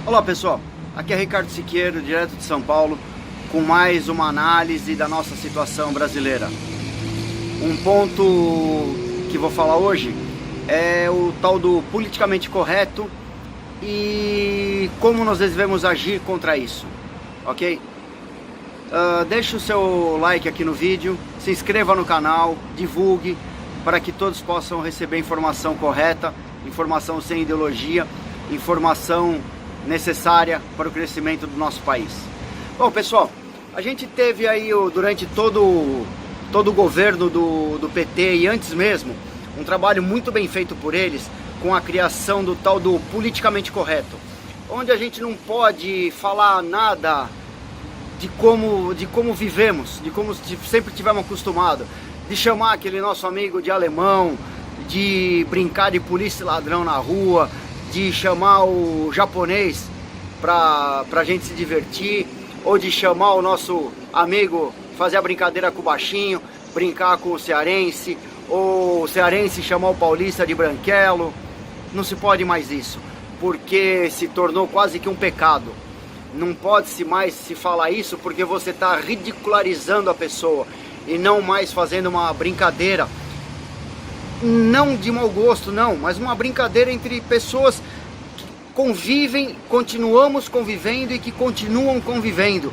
Olá pessoal, aqui é Ricardo Siqueiro, direto de São Paulo, com mais uma análise da nossa situação brasileira. Um ponto que vou falar hoje é o tal do politicamente correto e como nós devemos agir contra isso, ok? Deixe o seu like aqui no vídeo, se inscreva no canal, divulgue para que todos possam receber informação correta, informação sem ideologia, informação necessária para o crescimento do nosso país. Bom pessoal, a gente teve aí durante todo o governo do PT e antes mesmo, um trabalho muito bem feito por eles com a criação do tal do politicamente correto, onde a gente não pode falar nada de como vivemos, de como sempre tivemos acostumado, de chamar aquele nosso amigo de alemão, de brincar de polícia e ladrão na rua, de chamar o japonês pra gente se divertir, ou de chamar o nosso amigo, fazer a brincadeira com o baixinho, brincar com o cearense, ou o cearense chamar o paulista de branquelo. Não se pode mais isso, porque se tornou quase que um pecado. Não pode mais se falar isso porque você está ridicularizando a pessoa e não mais fazendo uma brincadeira, não de mau gosto não, mas uma brincadeira entre pessoas que convivem, continuamos convivendo e que continuam convivendo.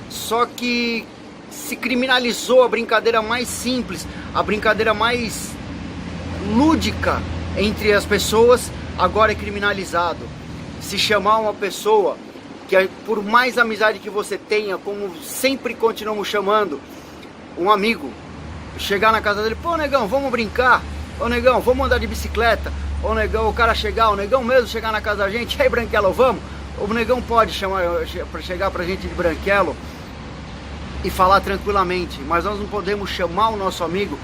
Só que se criminalizou a brincadeira mais simples, a brincadeira mais lúdica entre as pessoas, agora é criminalizado. Se chamar uma pessoa que, por mais amizade que você tenha, como sempre continuamos chamando, um amigo, chegar na casa dele, pô negão, vamos brincar, ô negão, vamos andar de bicicleta, ô negão, o cara chegar, o negão mesmo chegar na casa da gente, aí branquelo, vamos? O negão pode chegar pra gente de branquelo e falar tranquilamente, mas nós não podemos chamar o nosso amigo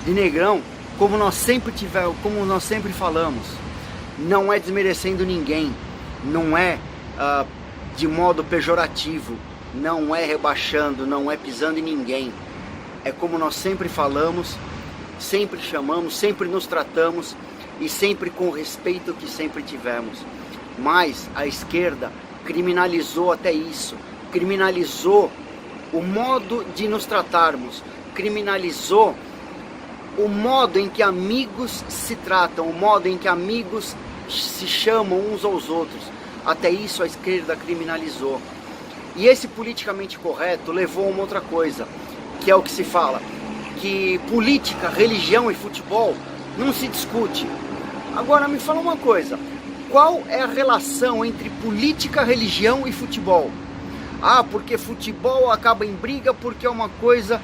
de negrão como nós sempre falamos. Não é desmerecendo ninguém, não é de modo pejorativo, não é rebaixando, não é pisando em ninguém. É como nós sempre falamos, sempre chamamos, sempre nos tratamos e sempre com o respeito que sempre tivemos. Mas a esquerda criminalizou até isso, criminalizou o modo de nos tratarmos, criminalizou o modo em que amigos se tratam, o modo em que amigos se chamam uns aos outros. Até isso a esquerda criminalizou. E esse politicamente correto levou a uma outra coisa, que é o que se fala, que política, religião e futebol não se discute. Agora me fala uma coisa, qual é a relação entre política, religião e futebol? Ah, porque futebol acaba em briga porque é uma coisa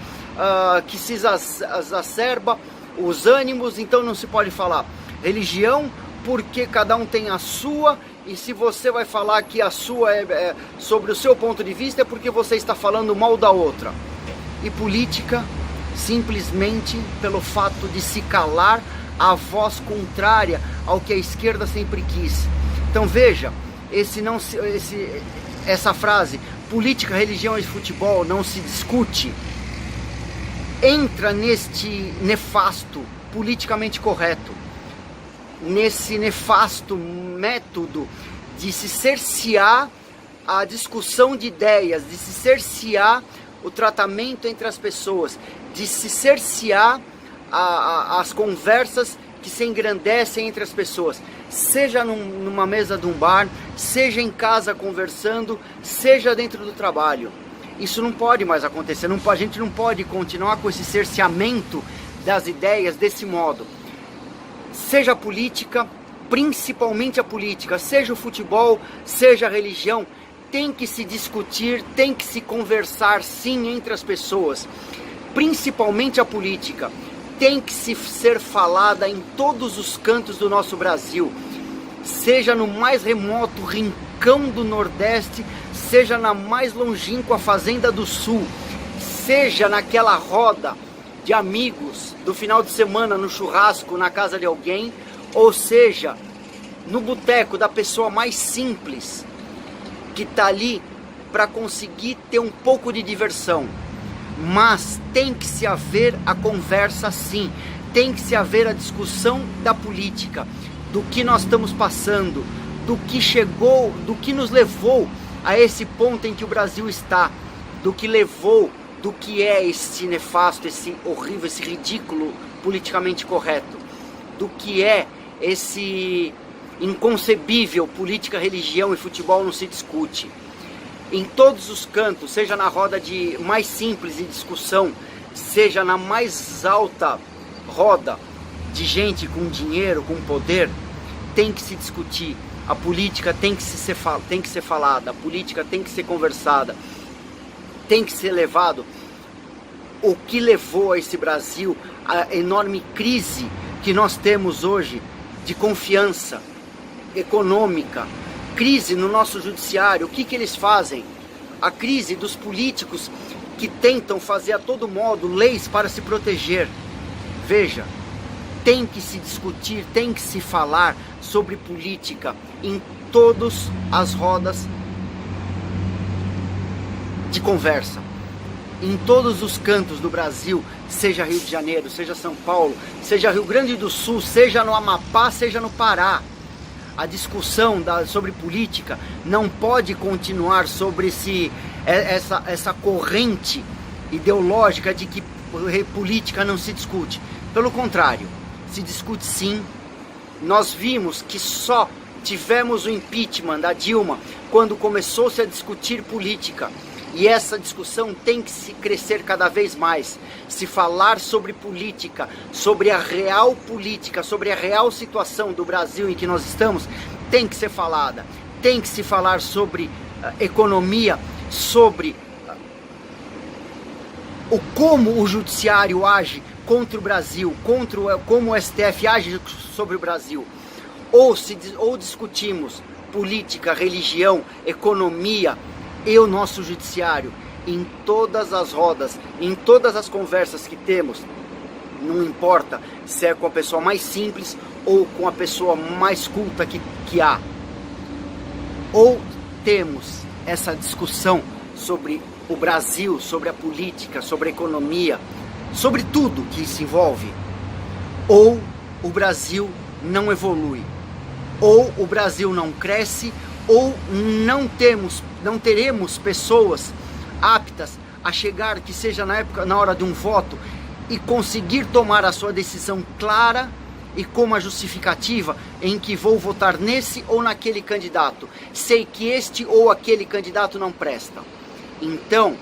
que se exacerba os ânimos, então não se pode falar. Religião, porque cada um tem a sua, e se você vai falar que a sua é sobre o seu ponto de vista, é porque você está falando mal da outra. E política, simplesmente pelo fato de se calar a voz contrária ao que a esquerda sempre quis. Então veja, essa frase, política, religião e futebol não se discute, entra neste nefasto politicamente correto, nesse nefasto método de se cercear a discussão de ideias, de se cercear o tratamento entre as pessoas, de se cercear as conversas que se engrandecem entre as pessoas, seja numa mesa de um bar, seja em casa conversando, seja dentro do trabalho. Isso não pode mais acontecer, a gente não pode continuar com esse cerceamento das ideias desse modo. Seja a política, principalmente a política, seja o futebol, seja a religião, tem que se discutir, tem que se conversar sim entre as pessoas. Principalmente a política, tem que ser falada em todos os cantos do nosso Brasil. Seja no mais remoto rincão do Nordeste, seja na mais longínqua fazenda do Sul, seja naquela roda de amigos do final de semana no churrasco na casa de alguém, ou seja, no boteco da pessoa mais simples que está ali para conseguir ter um pouco de diversão. Mas tem que se haver a conversa sim, tem que se haver a discussão da política, do que nós estamos passando, do que chegou, do que nos levou a esse ponto em que o Brasil está, do que levou, do que é esse nefasto, esse horrível, esse ridículo politicamente correto, do que é esse inconcebível política, religião e futebol não se discute. Em todos os cantos, seja na roda de mais simples de discussão, seja na mais alta roda de gente com dinheiro, com poder, tem que se discutir. A política tem que ser falada, a política tem que ser conversada, tem que ser levado o que levou a esse Brasil a enorme crise que nós temos hoje de confiança econômica, crise no nosso judiciário. O que eles fazem? A crise dos políticos que tentam fazer a todo modo leis para se proteger. Veja, tem que se discutir, tem que se falar sobre política em todas as rodas de conversa, em todos os cantos do Brasil, seja Rio de Janeiro, seja São Paulo, seja Rio Grande do Sul, seja no Amapá, seja no Pará. A discussão sobre política não pode continuar sobre essa corrente ideológica de que política não se discute. Pelo contrário, se discute sim. Nós vimos que só tivemos o impeachment da Dilma quando começou-se a discutir política. E essa discussão tem que se crescer cada vez mais. Se falar sobre política, sobre a real política, sobre a real situação do Brasil em que nós estamos, tem que ser falada. Tem que se falar sobre economia, sobre como o judiciário age contra o Brasil, como o STF age sobre o Brasil. Ou discutimos política, religião, economia e o nosso judiciário em todas as rodas, em todas as conversas que temos, não importa se é com a pessoa mais simples ou com a pessoa mais culta que há. Ou temos essa discussão sobre o Brasil, sobre a política, sobre a economia, sobre tudo que se envolve, ou o Brasil não evolui, ou o Brasil não cresce, ou não teremos pessoas aptas a chegar, que seja na hora de um voto, e conseguir tomar a sua decisão clara e com uma justificativa em que vou votar nesse ou naquele candidato. Sei que este ou aquele candidato não presta. Então,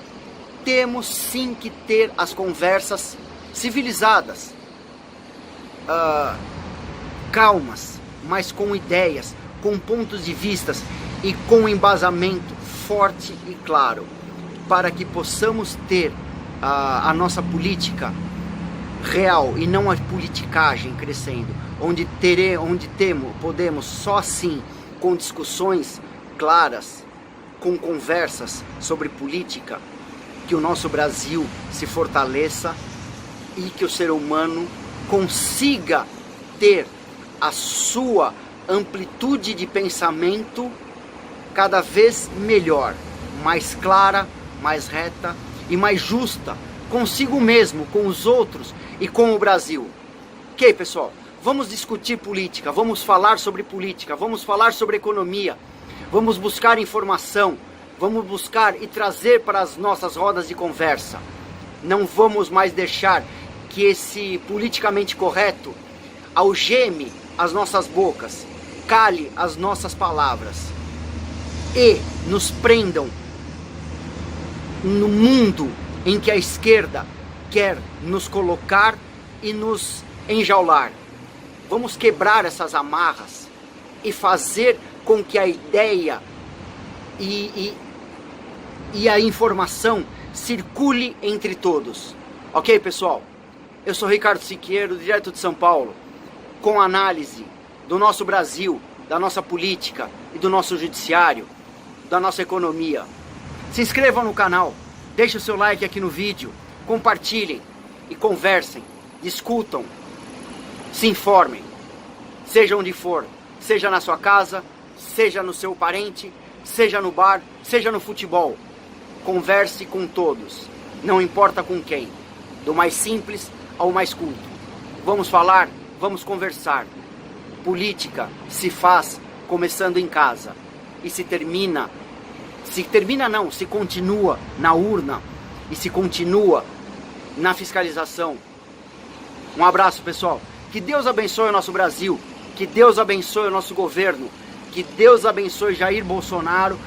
temos sim que ter as conversas civilizadas, calmas, mas com ideias, com pontos de vistas e com embasamento forte e claro, para que possamos ter a nossa política real e não a politicagem crescendo, onde podemos só assim, com discussões claras, com conversas sobre política, que o nosso Brasil se fortaleça e que o ser humano consiga ter a sua amplitude de pensamento cada vez melhor, mais clara, mais reta e mais justa consigo mesmo, com os outros e com o Brasil. Ok, pessoal? Vamos discutir política, vamos falar sobre política, vamos falar sobre economia, vamos buscar informação, vamos buscar e trazer para as nossas rodas de conversa. Não vamos mais deixar que esse politicamente correto algeme as nossas bocas, cale as nossas palavras e nos prendam no mundo em que a esquerda quer nos colocar e nos enjaular. Vamos quebrar essas amarras e fazer com que a ideia e a informação circule entre todos. Ok, pessoal? Eu sou Ricardo Siqueiro, direto de São Paulo, com análise do nosso Brasil, da nossa política e do nosso judiciário, da nossa economia. Se inscrevam no canal, deixem o seu like aqui no vídeo, compartilhem e conversem, discutam, se informem, seja onde for, seja na sua casa, seja no seu parente, seja no bar, seja no futebol. Converse com todos, não importa com quem, do mais simples ao mais culto. Vamos falar, vamos conversar. Política se faz começando em casa e se continua na urna e se continua na fiscalização. Um abraço, pessoal. Que Deus abençoe o nosso Brasil, que Deus abençoe o nosso governo, que Deus abençoe Jair Bolsonaro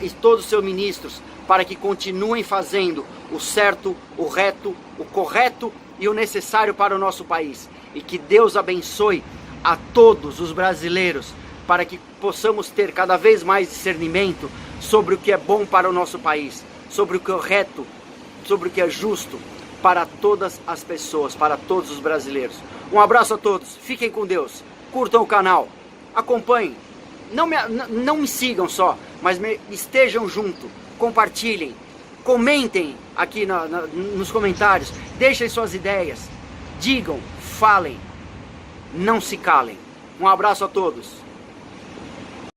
e todos os seus ministros, para que continuem fazendo o certo, o reto, o correto e o necessário para o nosso país. E que Deus abençoe a todos os brasileiros, para que possamos ter cada vez mais discernimento sobre o que é bom para o nosso país, sobre o que é reto, sobre o que é justo para todas as pessoas, para todos os brasileiros. Um abraço a todos, fiquem com Deus, curtam o canal, acompanhem, não me sigam só, mas estejam junto, compartilhem, comentem aqui nos comentários, deixem suas ideias, digam, falem, não se calem. Um abraço a todos.